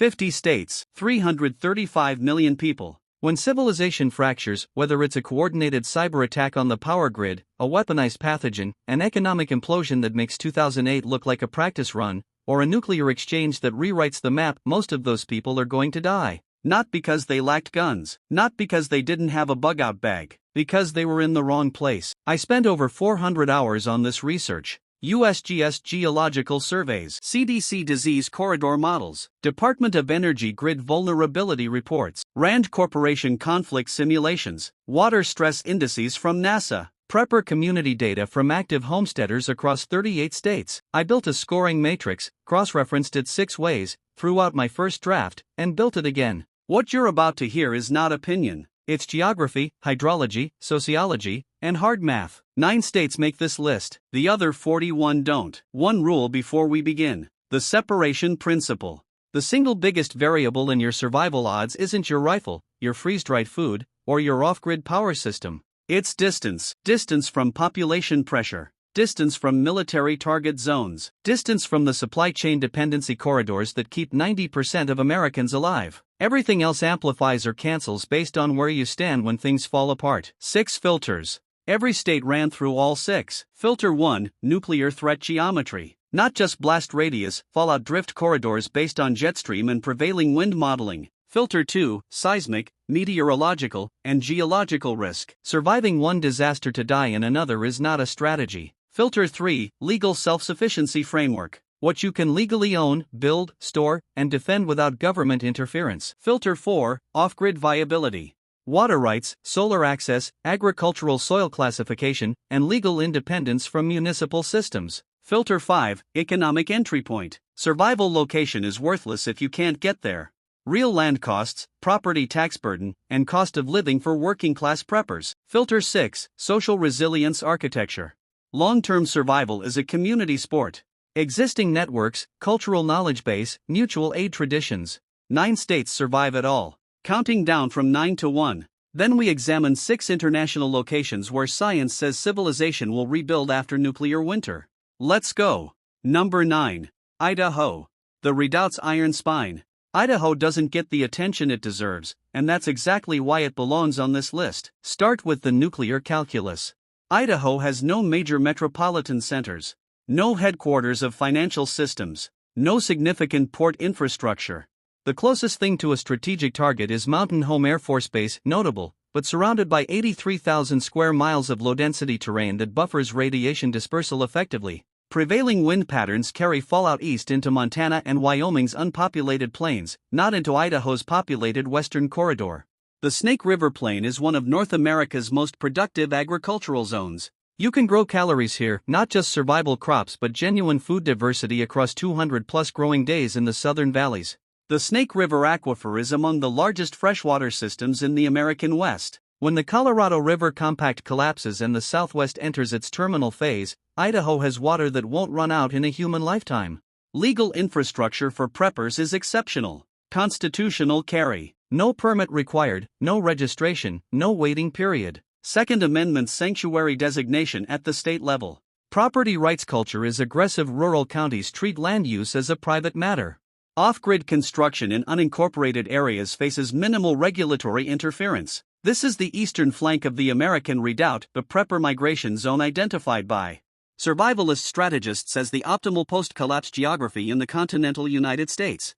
50 states, 335 million people. When civilization fractures, whether it's a coordinated cyber attack on the power grid, a weaponized pathogen, an economic implosion that makes 2008 look like a practice run, or a nuclear exchange that rewrites the map, most of those people are going to die. Not because they lacked guns, not because they didn't have a bug-out bag, because they were in the wrong place. I spent over 400 hours on this research. USGS geological surveys, CDC disease corridor models, Department of Energy grid vulnerability reports, RAND Corporation conflict simulations, water stress indices from NASA, prepper community data from active homesteaders across 38 states. I built a scoring matrix, cross-referenced it 6 ways, threw out my first draft, and built it again. What you're about to hear is not opinion. It's geography, hydrology, sociology, and hard math. 9 states make this list, the other 41 don't. One rule before we begin: the separation principle. The single biggest variable in your survival odds isn't your rifle, your freeze-dried food, or your off-grid power system. It's distance. Distance from population pressure. Distance from military target zones. Distance from the supply chain dependency corridors that keep 90% of Americans alive. Everything else amplifies or cancels based on where you stand when things fall apart. 6 filters. Every state ran through all 6. Filter 1, nuclear threat geometry. Not just blast radius, fallout drift corridors based on jet stream and prevailing wind modeling. Filter 2, seismic, meteorological, and geological risk. Surviving one disaster to die in another is not a strategy. Filter 3, legal self-sufficiency framework. What you can legally own, build, store, and defend without government interference. Filter 4, off-grid viability. Water rights, solar access, agricultural soil classification, and legal independence from municipal systems. Filter 5, economic entry point. Survival location is worthless if you can't get there. Real land costs, property tax burden, and cost of living for working-class preppers. Filter 6, social resilience architecture. Long-term survival is a community sport. Existing networks, cultural knowledge base, mutual aid traditions. 9 states survive it all. Counting down from 9 to 1. Then we examine 6 international locations where science says civilization will rebuild after nuclear winter. Let's go. Number 9. Idaho. The redoubt's iron spine. Idaho doesn't get the attention it deserves, and that's exactly why it belongs on this list. Start with the nuclear calculus. Idaho has no major metropolitan centers, no headquarters of financial systems, no significant port infrastructure. The closest thing to a strategic target is Mountain Home Air Force Base, notable, but surrounded by 83,000 square miles of low-density terrain that buffers radiation dispersal effectively. Prevailing wind patterns carry fallout east into Montana and Wyoming's unpopulated plains, not into Idaho's populated western corridor. The Snake River Plain is one of North America's most productive agricultural zones. You can grow calories here, not just survival crops but genuine food diversity across 200-plus growing days in the southern valleys. The Snake River Aquifer is among the largest freshwater systems in the American West. When the Colorado River Compact collapses and the Southwest enters its terminal phase, Idaho has water that won't run out in a human lifetime. Legal infrastructure for preppers is exceptional. Constitutional carry. No permit required, no registration, no waiting period. Second Amendment sanctuary designation at the state level. Property rights culture is aggressive. Rural counties treat land use as a private matter. Off-grid construction in unincorporated areas faces minimal regulatory interference. This is the eastern flank of the American Redoubt, the prepper migration zone identified by survivalist strategists as the optimal post-collapse geography in the continental United States.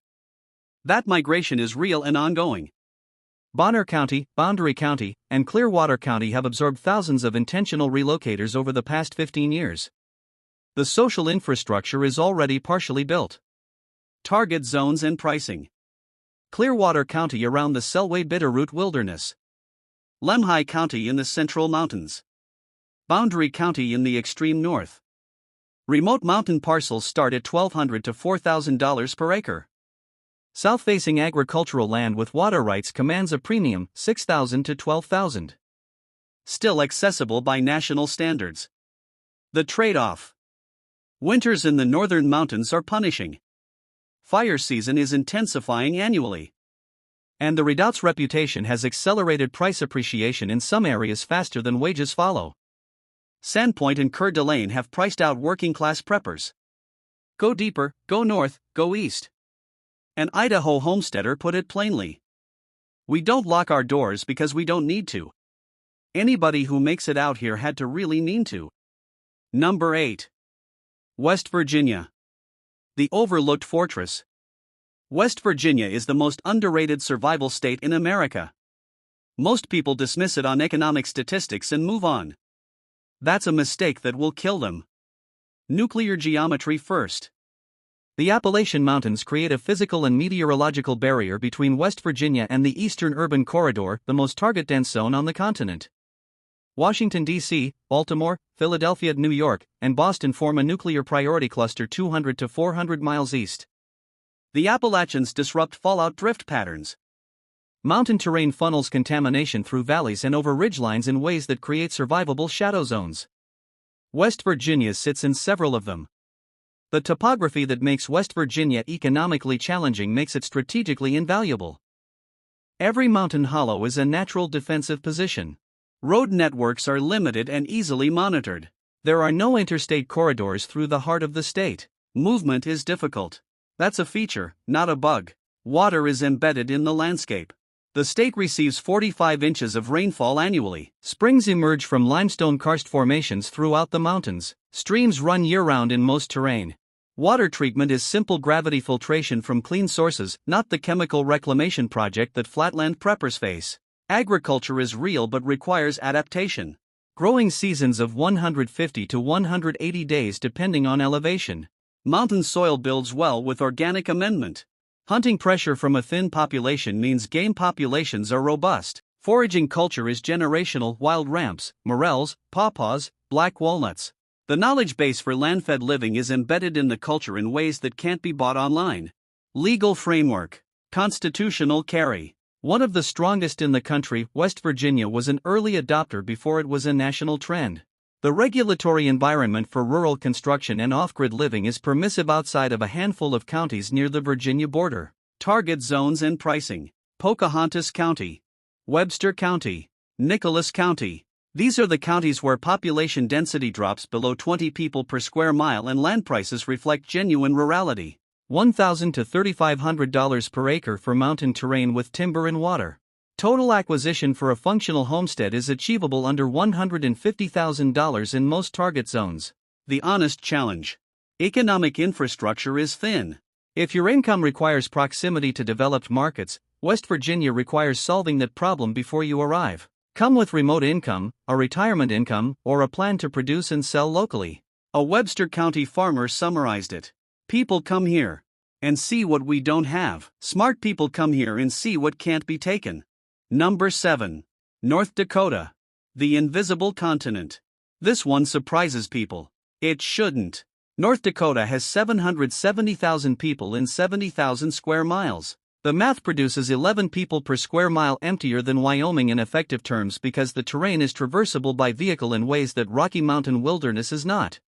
That migration is real and ongoing. Bonner County, Boundary County, and Clearwater County have absorbed thousands of intentional relocators over the past 15 years. The social infrastructure is already partially built. Target zones and pricing. Clearwater County around the Selway Bitterroot Wilderness. Lemhi County in the Central Mountains. Boundary County in the extreme north. Remote mountain parcels start at $1,200 to $4,000 per acre. South-facing agricultural land with water rights commands a premium, $6,000 to $12,000. Still accessible by national standards. The trade-off. Winters in the northern mountains are punishing. Fire season is intensifying annually. And the Redoubt's reputation has accelerated price appreciation in some areas faster than wages follow. Sandpoint and Coeur d'Alene have priced out working-class preppers. Go deeper, go north, go east. An Idaho homesteader put it plainly. We don't lock our doors because we don't need to. Anybody who makes it out here had to really mean to. Number 8. West Virginia. The overlooked fortress. West Virginia is the most underrated survival state in America. Most people dismiss it on economic statistics and move on. That's a mistake that will kill them. Nuclear geometry first. The Appalachian Mountains create a physical and meteorological barrier between West Virginia and the Eastern Urban Corridor, the most target-dense zone on the continent. Washington, D.C., Baltimore, Philadelphia, New York, and Boston form a nuclear priority cluster 200 to 400 miles east. The Appalachians disrupt fallout drift patterns. Mountain terrain funnels contamination through valleys and over ridgelines in ways that create survivable shadow zones. West Virginia sits in several of them. The topography that makes West Virginia economically challenging makes it strategically invaluable. Every mountain hollow is a natural defensive position. Road networks are limited and easily monitored. There are no interstate corridors through the heart of the state. Movement is difficult. That's a feature, not a bug. Water is embedded in the landscape. The state receives 45 inches of rainfall annually. Springs emerge from limestone karst formations throughout the mountains. Streams run year-round in most terrain. Water treatment is simple gravity filtration from clean sources, not the chemical reclamation project that flatland preppers face. Agriculture is real but requires adaptation. Growing seasons of 150 to 180 days depending on elevation. Mountain soil builds well with organic amendment. Hunting pressure from a thin population means game populations are robust. Foraging culture is generational: wild ramps, morels, pawpaws, black walnuts. The knowledge base for land-fed living is embedded in the culture in ways that can't be bought online. Legal framework. Constitutional carry. One of the strongest in the country, West Virginia was an early adopter before it was a national trend. The regulatory environment for rural construction and off-grid living is permissive outside of a handful of counties near the Virginia border. Target zones and pricing. Pocahontas County, Webster County, Nicholas County. These are the counties where population density drops below 20 people per square mile and land prices reflect genuine rurality. $1,000 to $3,500 per acre for mountain terrain with timber and water. Total acquisition for a functional homestead is achievable under $150,000 in most target zones. The honest challenge. Economic infrastructure is thin. If your income requires proximity to developed markets, West Virginia requires solving that problem before you arrive. Come with remote income, a retirement income, or a plan to produce and sell locally. A Webster County farmer summarized it. People come here and see what we don't have. Smart people come here and see what can't be taken. Number 7. North Dakota. The invisible continent. This one surprises people. It shouldn't. North Dakota has 770,000 people in 70,000 square miles. The math produces 11 people per square mile, emptier than Wyoming in effective terms because the terrain is traversable by vehicle in ways that Rocky Mountain wilderness is not.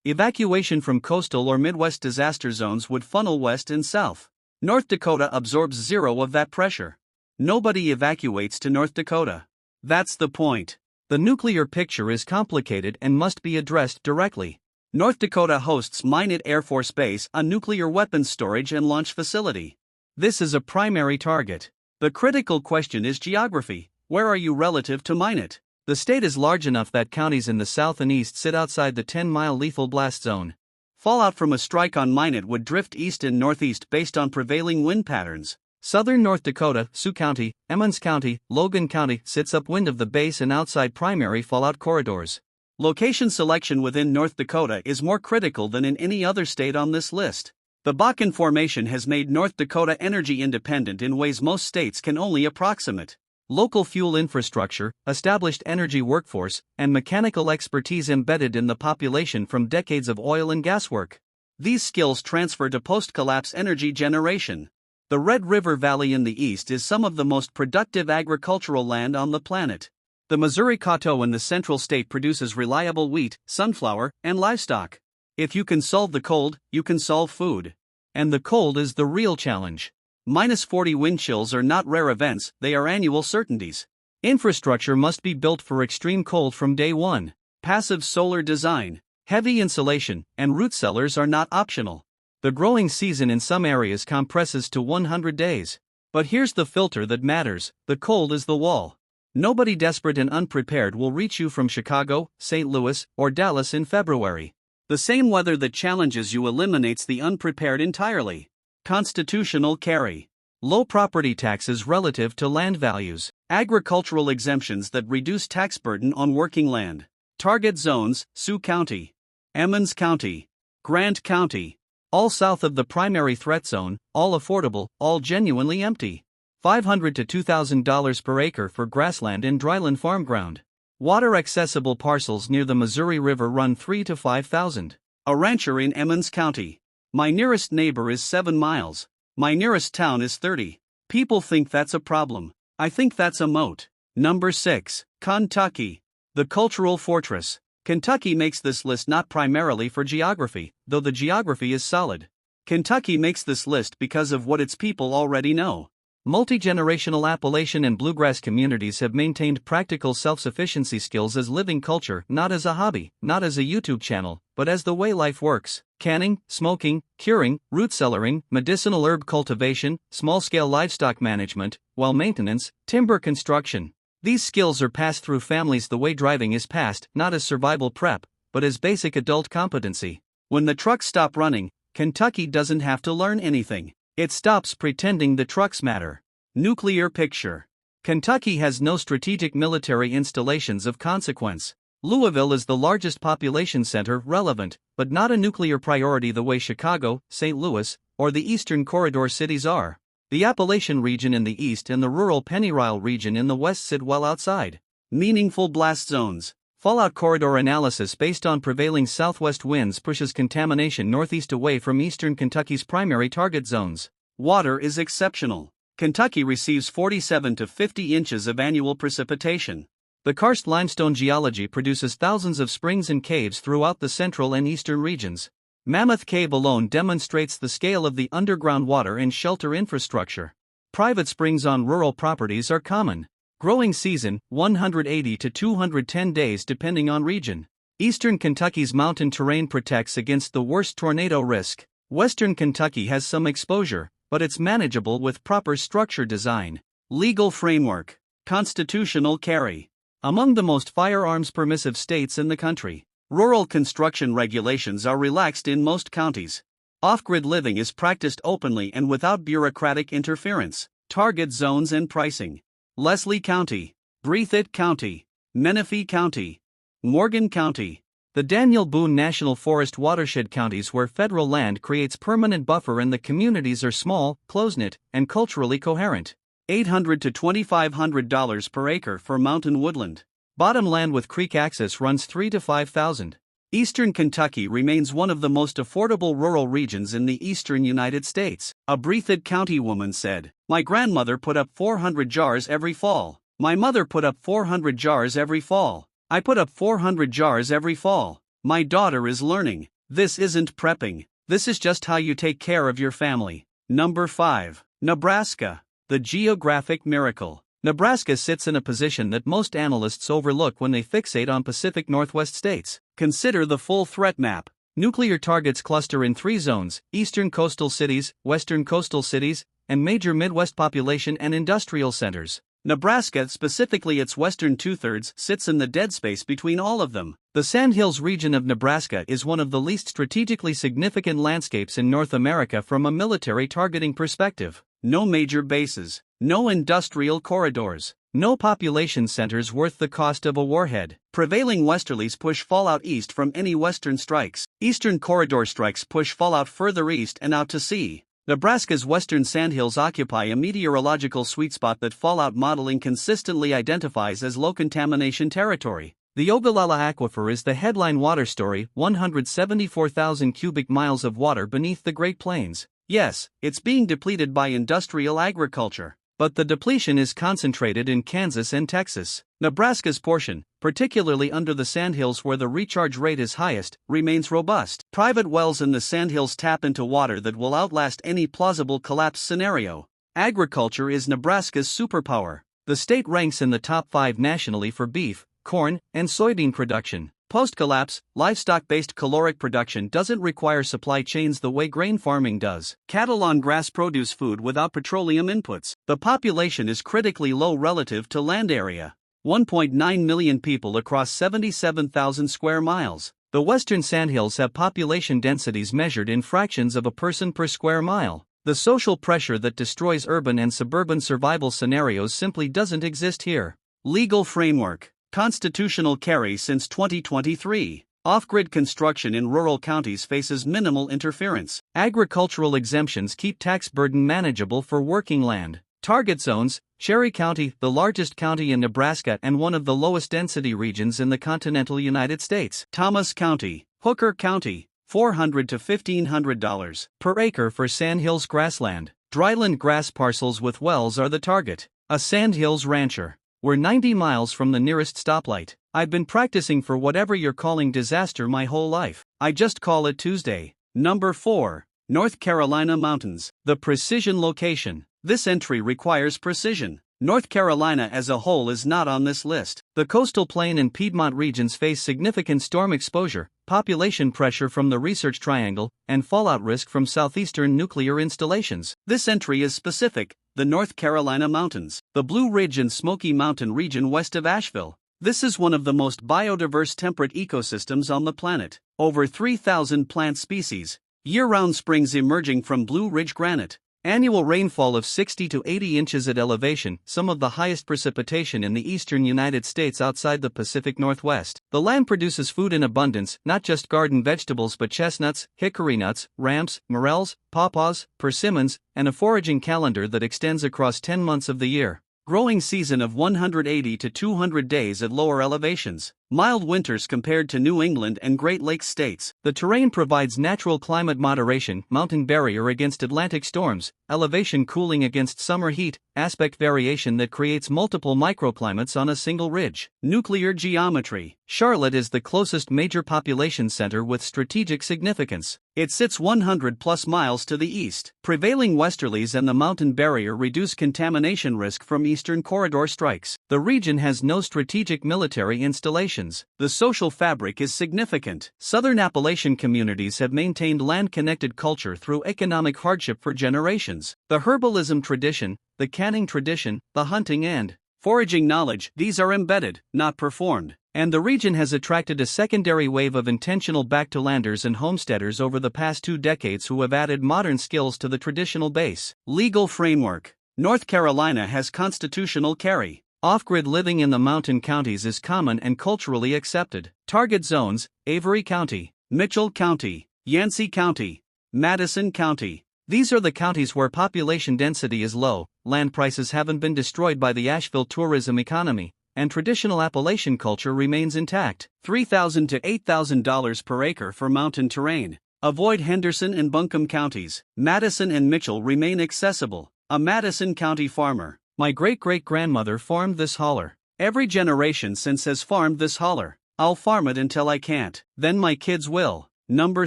Evacuation from coastal or Midwest disaster zones would funnel west and south. North Dakota absorbs zero of that pressure. Nobody evacuates to North Dakota. That's the point. The nuclear picture is complicated and must be addressed directly. North Dakota hosts Minot Air Force Base, a nuclear weapons storage and launch facility. This is a primary target. The critical question is geography. Where are you relative to Minot? The state is large enough that counties in the south and east sit outside the 10-mile lethal blast zone. Fallout from a strike on Minot would drift east and northeast based on prevailing wind patterns. Southern North Dakota, Sioux County, Emmons County, Logan County sits upwind of the base and outside primary fallout corridors. Location selection within North Dakota is more critical than in any other state on this list. The Bakken Formation has made North Dakota energy independent in ways most states can only approximate. Local fuel infrastructure, established energy workforce, and mechanical expertise embedded in the population from decades of oil and gas work. These skills transfer to post-collapse energy generation. The Red River Valley in the east is some of the most productive agricultural land on the planet. The Missouri Coteau in the central state produces reliable wheat, sunflower, and livestock. If you can solve the cold, you can solve food. And the cold is the real challenge. -40 wind chills are not rare events, they are annual certainties. Infrastructure must be built for extreme cold from day one. Passive solar design, heavy insulation, and root cellars are not optional. The growing season in some areas compresses to 100 days. But here's the filter that matters: the cold is the wall. Nobody desperate and unprepared will reach you from Chicago, St. Louis, or Dallas in February. The same weather that challenges you eliminates the unprepared entirely. Constitutional carry. Low property taxes relative to land values. Agricultural exemptions that reduce tax burden on working land. Target zones: Sioux County, Emmons County, Grant County. All south of the primary threat zone, all affordable, all genuinely empty. $500 to $2,000 per acre for grassland and dryland farm ground. Water accessible parcels near the Missouri River run $3,000 to $5,000. A rancher in Emmons County. My nearest neighbor is 7 miles. My nearest town is 30. People think that's a problem. I think that's a moat. Number 6. Kentucky. The cultural fortress. Kentucky makes this list not primarily for geography, though the geography is solid. Kentucky makes this list because of what its people already know. Multi-generational Appalachian and bluegrass communities have maintained practical self-sufficiency skills as living culture, not as a hobby, not as a YouTube channel, but as the way life works. Canning, smoking, curing, root cellaring, medicinal herb cultivation, small-scale livestock management, well maintenance, timber construction. These skills are passed through families the way driving is passed, not as survival prep, but as basic adult competency. When the trucks stop running, Kentucky doesn't have to learn anything. It stops pretending the trucks matter. Nuclear picture. Kentucky has no strategic military installations of consequence. Louisville is the largest population center relevant, but not a nuclear priority the way Chicago, St. Louis, or the Eastern Corridor cities are. The Appalachian region in the east and the rural Pennyrile region in the west sit well outside. Meaningful blast zones. Fallout corridor analysis based on prevailing southwest winds pushes contamination northeast away from eastern Kentucky's primary target zones. Water is exceptional. Kentucky receives 47 to 50 inches of annual precipitation. The karst limestone geology produces thousands of springs and caves throughout the central and eastern regions. Mammoth Cave alone demonstrates the scale of the underground water and shelter infrastructure. Private springs on rural properties are common. Growing season, 180 to 210 days depending on region. Eastern Kentucky's mountain terrain protects against the worst tornado risk. Western Kentucky has some exposure, but it's manageable with proper structure design. Legal framework. Constitutional carry. Among the most firearms permissive states in the country. Rural construction regulations are relaxed in most counties. Off-grid living is practiced openly and without bureaucratic interference. Target zones and pricing. Leslie County, Breathitt County, Menifee County, Morgan County. The Daniel Boone National Forest watershed counties where federal land creates permanent buffer and the communities are small, close-knit, and culturally coherent. $800 to $2,500 per acre for mountain woodland. Bottomland with creek access runs $3,000 to $5,000. Eastern Kentucky remains one of the most affordable rural regions in the eastern United States. A Breathitt County woman said, "My grandmother put up 400 jars every fall. My mother put up 400 jars every fall. I put up 400 jars every fall. My daughter is learning. This isn't prepping. This is just how you take care of your family." Number 5. Nebraska. The geographic miracle. Nebraska sits in a position that most analysts overlook when they fixate on Pacific Northwest states. Consider the full threat map. Nuclear targets cluster in 3 zones: eastern coastal cities, western coastal cities, and major Midwest population and industrial centers. Nebraska, specifically its western two-thirds, sits in the dead space between all of them. The Sandhills region of Nebraska is one of the least strategically significant landscapes in North America from a military targeting perspective. No major bases, no industrial corridors, no population centers worth the cost of a warhead. Prevailing westerlies push fallout east from any western strikes. Eastern corridor strikes push fallout further east and out to sea. Nebraska's western sandhills occupy a meteorological sweet spot that fallout modeling consistently identifies as low contamination territory. The Ogallala Aquifer is the headline water story: 174,000 cubic miles of water beneath the Great Plains. Yes, it's being depleted by industrial agriculture, but the depletion is concentrated in Kansas and Texas. Nebraska's portion, particularly under the sandhills where the recharge rate is highest, remains robust. Private wells in the sandhills tap into water that will outlast any plausible collapse scenario. Agriculture is Nebraska's superpower. The state ranks in the top 5 nationally for beef, corn, and soybean production. Post-collapse, livestock-based caloric production doesn't require supply chains the way grain farming does. Cattle on grass produce food without petroleum inputs. The population is critically low relative to land area. 1.9 million people across 77,000 square miles. The western sandhills have population densities measured in fractions of a person per square mile. The social pressure that destroys urban and suburban survival scenarios simply doesn't exist here. Legal framework. Constitutional carry since 2023. Off-grid construction in rural counties faces minimal interference. Agricultural exemptions keep tax burden manageable for working land. Target zones. Cherry County, the largest county in Nebraska and one of the lowest density regions in the continental United States. Thomas County. Hooker County. $400 to $1,500 per acre for sandhills grassland. Dryland grass parcels with wells are the target. A sandhills rancher. We're 90 miles from the nearest stoplight. I've been practicing for whatever you're calling disaster my whole life. I just call it Tuesday. Number 4. North Carolina mountains. The precision location. This entry requires precision. North Carolina as a whole is not on this list. The coastal plain and Piedmont regions face significant storm exposure, population pressure from the Research Triangle, and fallout risk from southeastern nuclear installations. This entry is specific: the North Carolina mountains, the Blue Ridge and Smoky Mountain region west of Asheville. This is one of the most biodiverse temperate ecosystems on the planet. Over 3,000 plant species. Year-round springs emerging from Blue Ridge granite. Annual rainfall of 60 to 80 inches at elevation, some of the highest precipitation in the eastern United States outside the Pacific Northwest. The land produces food in abundance, not just garden vegetables but chestnuts, hickory nuts, ramps, morels, pawpaws, persimmons, and a foraging calendar that extends across 10 months of the year. Growing season of 180 to 200 days at lower elevations. Mild winters compared to New England and Great Lakes states. The terrain provides natural climate moderation, mountain barrier against Atlantic storms, elevation cooling against summer heat, aspect variation that creates multiple microclimates on a single ridge. Nuclear geometry. Charlotte is the closest major population center with strategic significance. It sits 100 plus miles to the east. Prevailing westerlies and the mountain barrier reduce contamination risk from eastern corridor strikes. The region has no strategic military installations. The social fabric is significant. Southern Appalachian communities have maintained land-connected culture through economic hardship for generations. The herbalism tradition, the canning tradition, the hunting and foraging knowledge, these are embedded, not performed. And the region has attracted a secondary wave of intentional back-to-landers and homesteaders over the past 2 decades who have added modern skills to the traditional base. Legal framework. North Carolina has constitutional carry. Off-grid living in the mountain counties is common and culturally accepted. Target zones: Avery County, Mitchell County, Yancey County, Madison County. These are the counties where population density is low, land prices haven't been destroyed by the Asheville tourism economy, and traditional Appalachian culture remains intact. $3,000 to $8,000 per acre for mountain terrain. Avoid Henderson and Buncombe counties. Madison and Mitchell remain accessible. A Madison County farmer. My great-great-grandmother farmed this holler. Every generation since has farmed this holler. I'll farm it until I can't. Then my kids will. Number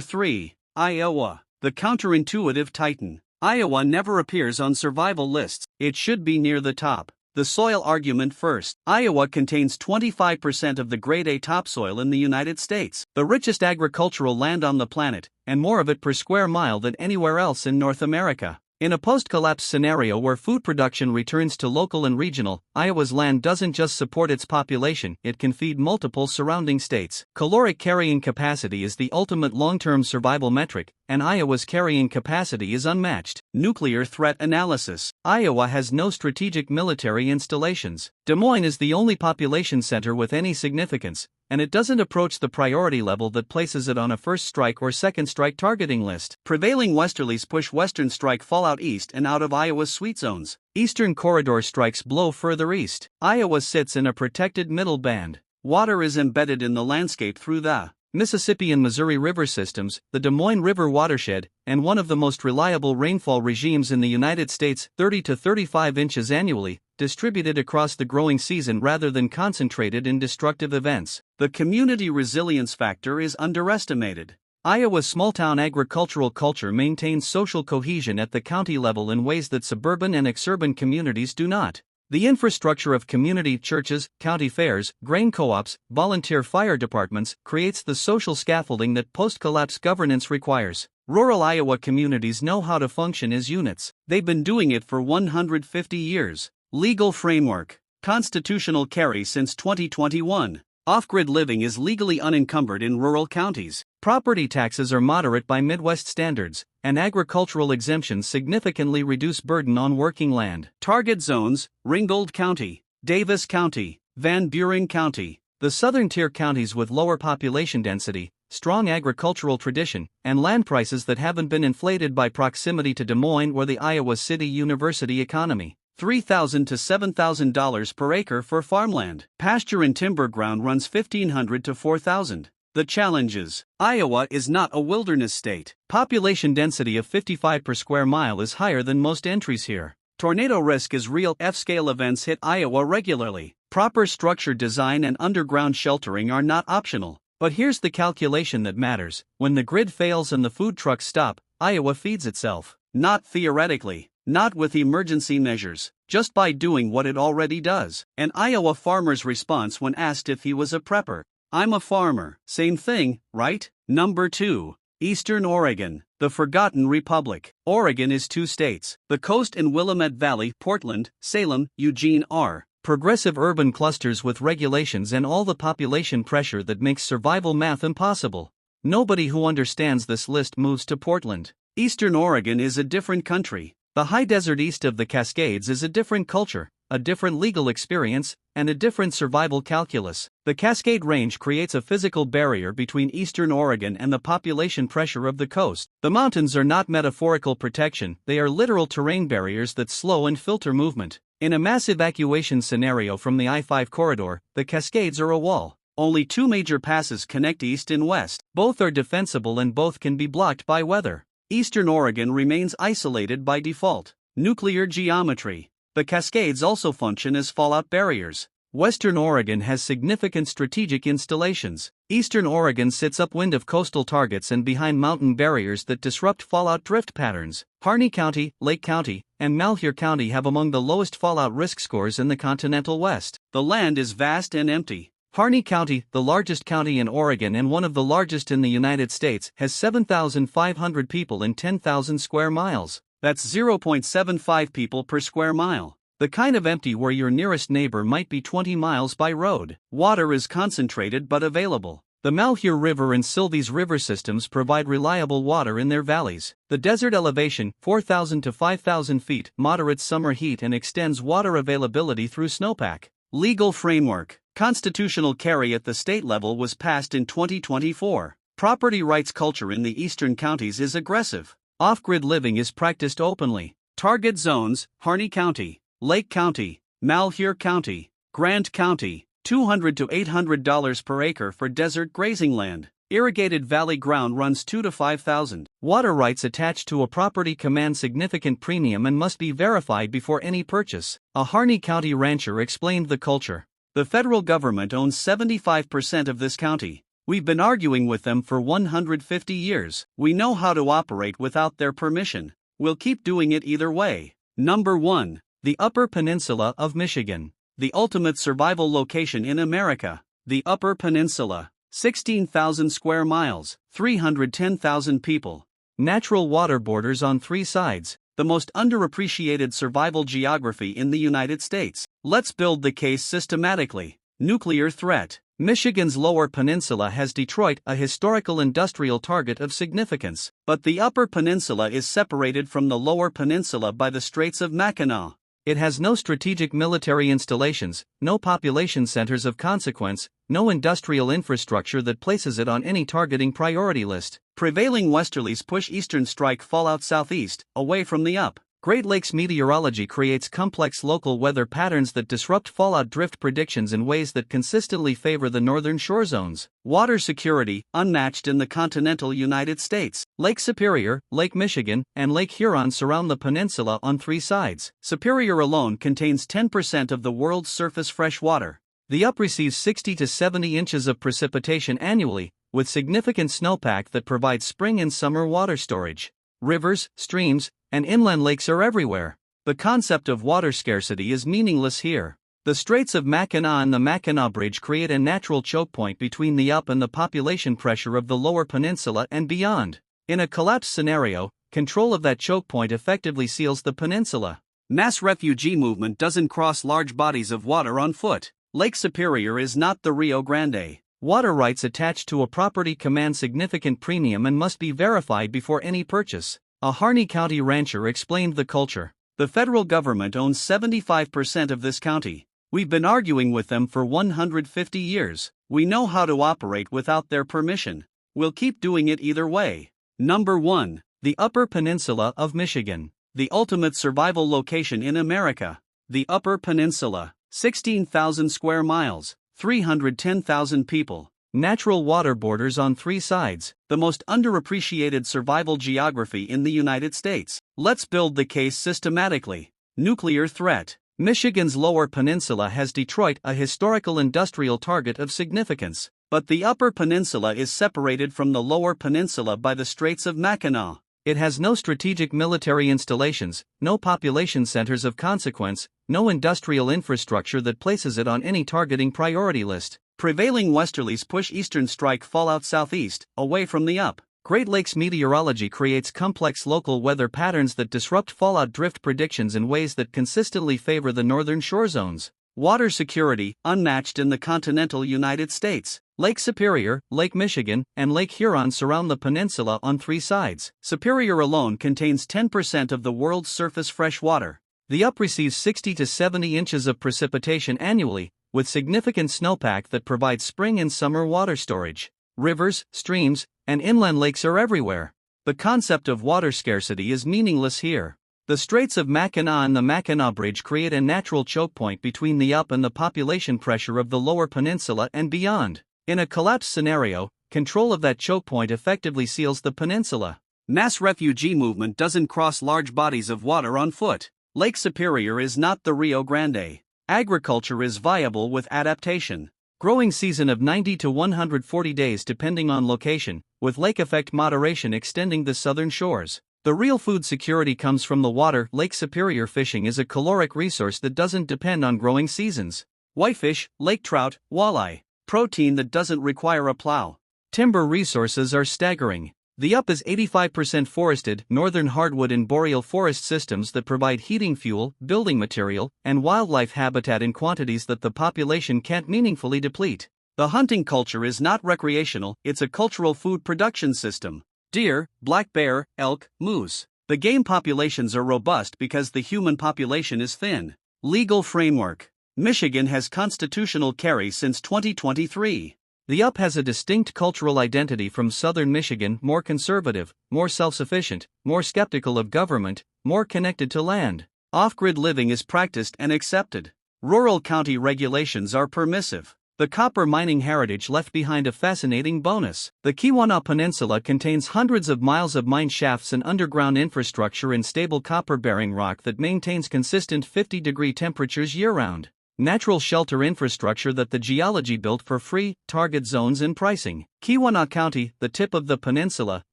3. Iowa. The counterintuitive titan. Iowa never appears on survival lists. It should be near the top. The soil argument first. Iowa contains 25% of the grade A topsoil in the United States. The richest agricultural land on the planet, and more of it per square mile than anywhere else in North America. In a post-collapse scenario where food production returns to local and regional, Iowa's land doesn't just support its population, it can feed multiple surrounding states. Caloric carrying capacity is the ultimate long-term survival metric, and Iowa's carrying capacity is unmatched. Nuclear threat analysis. Iowa has no strategic military installations. Des Moines is the only population center with any significance, and it doesn't approach the priority level that places it on a first strike or second strike targeting list. Prevailing westerlies push western strike fallout east and out of Iowa's sweet zones. Eastern corridor strikes blow further east. Iowa sits in a protected middle band. Water is embedded in the landscape through the Mississippi and Missouri river systems, the Des Moines River watershed, and one of the most reliable rainfall regimes in the United States, 30 to 35 inches annually, distributed across the growing season rather than concentrated in destructive events. The community resilience factor is underestimated. Iowa's small-town agricultural culture maintains social cohesion at the county level in ways that suburban and exurban communities do not. The infrastructure of community churches, county fairs, grain co-ops, volunteer fire departments creates the social scaffolding that post-collapse governance requires. Rural Iowa communities know how to function as units. They've been doing it for 150 years. Legal framework. Constitutional carry since 2021. Off-grid living is legally unencumbered in rural counties. Property taxes are moderate by Midwest standards, and agricultural exemptions significantly reduce burden on working land. Target zones: Ringgold County, Davis County, Van Buren County. The southern tier counties with lower population density, strong agricultural tradition, and land prices that haven't been inflated by proximity to Des Moines or the Iowa City University economy. $3,000 to $7,000 per acre for farmland. Pasture and timber ground runs $1,500 to $4,000. The challenges: Iowa is not a wilderness state. Population density of 55 per square mile is higher than most entries here. Tornado risk is real. F-scale events hit Iowa regularly. Proper structure design and underground sheltering are not optional. But here's the calculation that matters: when the grid fails and the food trucks stop, Iowa feeds itself. Not theoretically. Not with emergency measures, just by doing what it already does. An Iowa farmer's response when asked if he was a prepper: "I'm a farmer." Same thing, right? Number 2. Eastern Oregon, the Forgotten Republic. Oregon is 2 states. The coast and Willamette Valley, Portland, Salem, Eugene are progressive urban clusters with regulations and all the population pressure that makes survival math impossible. Nobody who understands this list moves to Portland. Eastern Oregon is a different country. The high desert east of the Cascades is a different culture, a different legal experience, and a different survival calculus. The Cascade Range creates a physical barrier between eastern Oregon and the population pressure of the coast. The mountains are not metaphorical protection, they are literal terrain barriers that slow and filter movement. In a mass evacuation scenario from the I-5 corridor, the Cascades are a wall. Only 2 major passes connect east and west. Both are defensible and both can be blocked by weather. Eastern Oregon remains isolated by default. Nuclear geometry. The Cascades also function as fallout barriers. Western Oregon has significant strategic installations. Eastern Oregon sits upwind of coastal targets and behind mountain barriers that disrupt fallout drift patterns. Harney County, Lake County, and Malheur County have among the lowest fallout risk scores in the continental West. The land is vast and empty. Harney County, the largest county in Oregon and one of the largest in the United States, has 7,500 people in 10,000 square miles. That's 0.75 people per square mile. The kind of empty where your nearest neighbor might be 20 miles by road. Water is concentrated but available. The Malheur River and Sylvies River systems provide reliable water in their valleys. The desert elevation, 4,000 to 5,000 feet, moderates summer heat and extends water availability through snowpack. Legal framework. Constitutional carry at the state level was passed in 2024. Property rights culture in the eastern counties is aggressive. Off-grid living is practiced openly. Target zones: Harney County, Lake County, Malheur County, Grant County. $200 to $800 per acre for desert grazing land. Irrigated valley ground runs $2,000 to $5,000. Water rights attached to a property command significant premium and must be verified before any purchase. A Harney County rancher explained the culture. The federal government owns 75% of this county. We've been arguing with them for 150 years. We know how to operate without their permission. We'll keep doing it either way. Number 1. The Upper Peninsula of Michigan. The ultimate survival location in America. The Upper Peninsula. 16,000 square miles, 310,000 people. Natural water borders on 3 sides. The most underappreciated survival geography in the United States. Let's build the case systematically. Nuclear threat. Michigan's Lower Peninsula has Detroit, a historical industrial target of significance. But the Upper Peninsula is separated from the Lower Peninsula by the Straits of Mackinac. It has no strategic military installations, no population centers of consequence, no industrial infrastructure that places it on any targeting priority list. Prevailing westerlies push eastern strike fallout southeast, away from the up. Great Lakes meteorology creates complex local weather patterns that disrupt fallout drift predictions in ways that consistently favor the northern shore zones. Water security, unmatched in the continental United States. Lake Superior, Lake Michigan, and Lake Huron surround the peninsula on 3 sides. Superior alone contains 10% of the world's surface fresh water. The Up receives 60 to 70 inches of precipitation annually, with significant snowpack that provides spring and summer water storage. Rivers, streams, and inland lakes are everywhere. The concept of water scarcity is meaningless here. The Straits of Mackinac and the Mackinac Bridge create a natural choke point between the up and the population pressure of the lower peninsula and beyond. In a collapse scenario, control of that choke point effectively seals the peninsula. Mass refugee movement doesn't cross large bodies of water on foot. Lake Superior is not the Rio Grande. Water rights attached to a property command significant premium and must be verified before any purchase. A Harney County rancher explained the culture. The federal government owns 75% of this county. We've been arguing with them for 150 years. We know how to operate without their permission. We'll keep doing it either way. Number 1. The Upper Peninsula of Michigan. The ultimate survival location in America. The Upper Peninsula. 16,000 square miles. 310,000 people. Natural water borders on 3 sides. The most underappreciated survival geography in the United States. Let's build the case systematically. Nuclear threat. Michigan's Lower Peninsula has Detroit, a historical industrial target of significance. But the Upper Peninsula is separated from the Lower Peninsula by the Straits of Mackinac. It has no strategic military installations, no population centers of consequence, no industrial infrastructure that places it on any targeting priority list. Prevailing westerlies push eastern strike fallout southeast, away from the up. Great Lakes meteorology creates complex local weather patterns that disrupt fallout drift predictions in ways that consistently favor the northern shore zones. Water security, unmatched in the continental United States. Lake Superior, Lake Michigan, and Lake Huron surround the peninsula on 3 sides. Superior alone contains 10% of the world's surface fresh water. The up receives 60 to 70 inches of precipitation annually, with significant snowpack that provides spring and summer water storage. Rivers, streams, and inland lakes are everywhere. The concept of water scarcity is meaningless here. The Straits of Mackinac and the Mackinac Bridge create a natural choke point between the up and the population pressure of the lower peninsula and beyond. In a collapse scenario, control of that choke point effectively seals the peninsula. Mass refugee movement doesn't cross large bodies of water on foot. Lake Superior is not the Rio Grande. Agriculture is viable with adaptation. Growing season of 90 to 140 days depending on location, with lake effect moderation extending the southern shores. The real food security comes from the water. Lake Superior fishing is a caloric resource that doesn't depend on growing seasons. Whitefish, lake trout, walleye. Protein that doesn't require a plow. Timber resources are staggering. The up is 85% forested, northern hardwood and boreal forest systems that provide heating fuel, building material, and wildlife habitat in quantities that the population can't meaningfully deplete. The hunting culture is not recreational, it's a cultural food production system. Deer, black bear, elk, moose. The game populations are robust because the human population is thin. Legal framework. Michigan has constitutional carry since 2023. The up has a distinct cultural identity from southern Michigan, more conservative, more self-sufficient, more skeptical of government, more connected to land. Off-grid living is practiced and accepted. Rural county regulations are permissive. The copper mining heritage left behind a fascinating bonus. The Keweenaw Peninsula contains hundreds of miles of mine shafts and underground infrastructure in stable copper-bearing rock that maintains consistent 50-degree temperatures year-round. Natural shelter infrastructure that the geology built for free, target zones and pricing. Keweenaw County, the tip of the peninsula,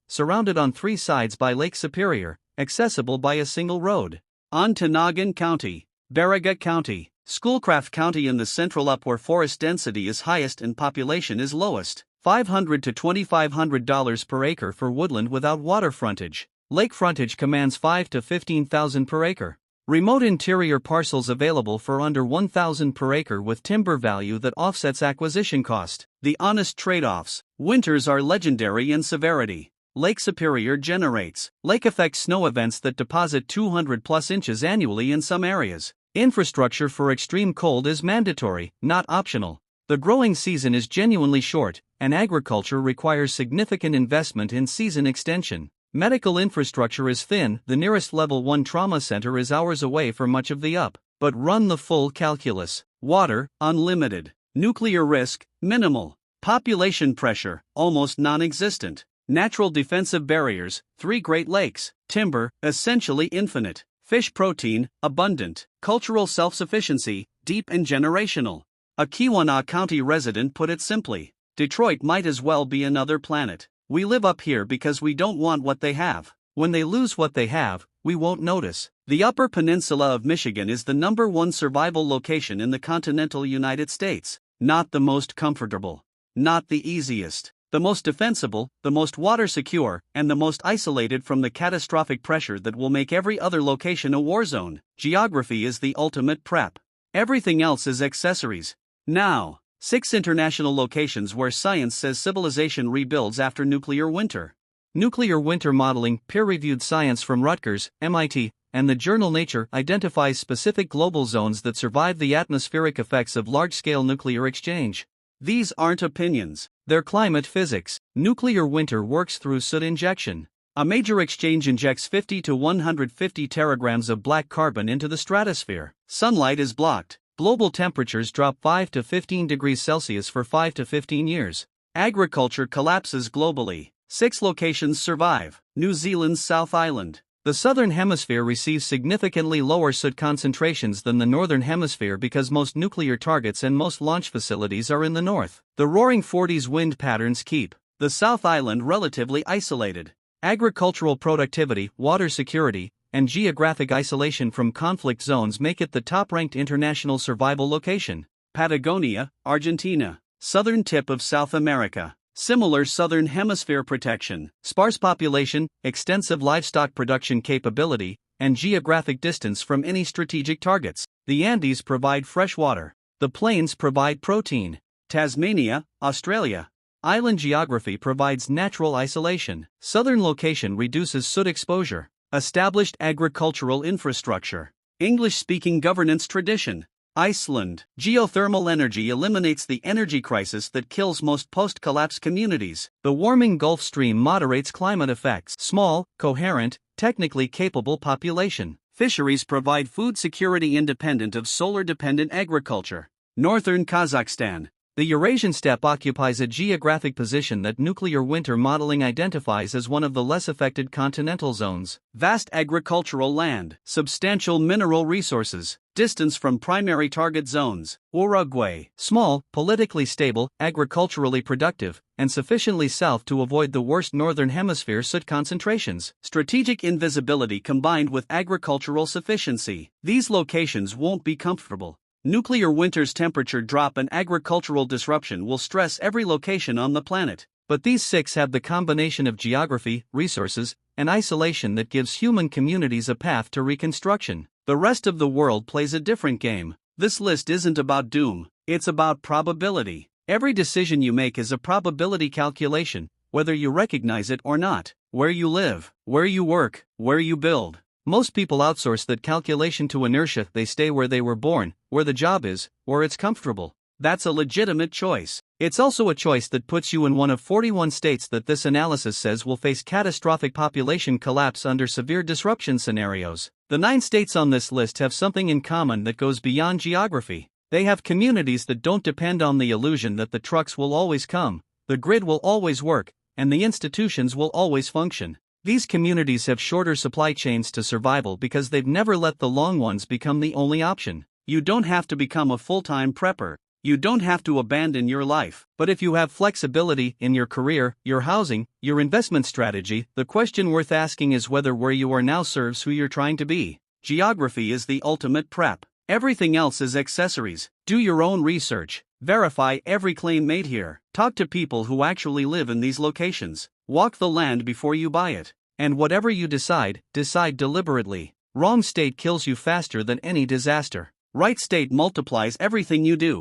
surrounded on 3 sides by Lake Superior, accessible by a single road. Ontonagon County, Baraga County, Schoolcraft County in the central up where forest density is highest and population is lowest. $500 to $2,500 per acre for woodland without water frontage. Lake frontage commands $5,000 to $15,000 per acre. Remote interior parcels available for under $1,000 per acre with timber value that offsets acquisition cost. The honest trade-offs. Winters are legendary in severity. Lake Superior generates lake effect snow events that deposit 200 plus inches annually in some areas. Infrastructure for extreme cold is mandatory, not optional. The growing season is genuinely short, and agriculture requires significant investment in season extension. Medical infrastructure is thin. The nearest level 1 trauma center is hours away for much of the up. But run the full calculus. Water, unlimited. Nuclear risk, minimal. Population pressure, almost non-existent. Natural defensive barriers, 3 Great Lakes. Timber, essentially infinite. Fish protein, abundant. Cultural self-sufficiency, deep and generational. A Keweenaw County resident put it simply. Detroit might as well be another planet. We live up here because we don't want what they have. When they lose what they have, we won't notice. The Upper Peninsula of Michigan is the #1 survival location in the continental United States. Not the most comfortable, not the easiest, the most defensible, the most water secure, and the most isolated from the catastrophic pressure that will make every other location a war zone. Geography is the ultimate prep. Everything else is accessories. Now, 6 international locations where science says civilization rebuilds after nuclear winter. Nuclear winter modeling, peer-reviewed science from Rutgers, MIT, and the journal Nature identifies specific global zones that survive the atmospheric effects of large-scale nuclear exchange. These aren't opinions, they're climate physics. Nuclear winter works through soot injection. A major exchange injects 50 to 150 teragrams of black carbon into the stratosphere. Sunlight is blocked. Global temperatures drop 5 to 15 degrees Celsius for 5 to 15 years. Agriculture collapses globally. 6 locations survive. New Zealand's South Island. The southern hemisphere receives significantly lower soot concentrations than the northern hemisphere because most nuclear targets and most launch facilities are in the north. The roaring 40s wind patterns keep the South Island relatively isolated. Agricultural productivity, water security, and geographic isolation from conflict zones make it the top-ranked international survival location. Patagonia, Argentina. Southern tip of South America. Similar southern hemisphere protection, sparse population, extensive livestock production capability, and geographic distance from any strategic targets. The Andes provide fresh water. The plains provide protein. Tasmania, Australia. Island geography provides natural isolation. Southern location reduces soot exposure. Established agricultural infrastructure. English-speaking governance tradition. Iceland. Geothermal energy eliminates the energy crisis that kills most post-collapse communities. The warming Gulf Stream moderates climate effects. Small, coherent, technically capable population. Fisheries provide food security independent of solar-dependent agriculture. Northern Kazakhstan. The Eurasian steppe occupies a geographic position that nuclear winter modeling identifies as one of the less affected continental zones. Vast agricultural land, substantial mineral resources, distance from primary target zones. Uruguay. Small, politically stable, agriculturally productive, and sufficiently south to avoid the worst northern hemisphere soot concentrations. Strategic invisibility combined with agricultural sufficiency. These locations won't be comfortable. Nuclear winter's temperature drop and agricultural disruption will stress every location on the planet. But these 6 have the combination of geography, resources, and isolation that gives human communities a path to reconstruction. The rest of the world plays a different game. This list isn't about doom, it's about probability. Every decision you make is a probability calculation, whether you recognize it or not. Where you live, where you work, where you build. Most people outsource that calculation to inertia. They stay where they were born, where the job is, where it's comfortable. That's a legitimate choice. It's also a choice that puts you in one of 41 states that this analysis says will face catastrophic population collapse under severe disruption scenarios. The 9 states on this list have something in common that goes beyond geography. They have communities that don't depend on the illusion that the trucks will always come, the grid will always work, and the institutions will always function. These communities have shorter supply chains to survival because they've never let the long ones become the only option. You don't have to become a full-time prepper. You don't have to abandon your life. But if you have flexibility in your career, your housing, your investment strategy, the question worth asking is whether where you are now serves who you're trying to be. Geography is the ultimate prep. Everything else is accessories. Do your own research. Verify every claim made here. Talk to people who actually live in these locations. Walk the land before you buy it. And whatever you decide, decide deliberately. Wrong state kills you faster than any disaster. Right state multiplies everything you do.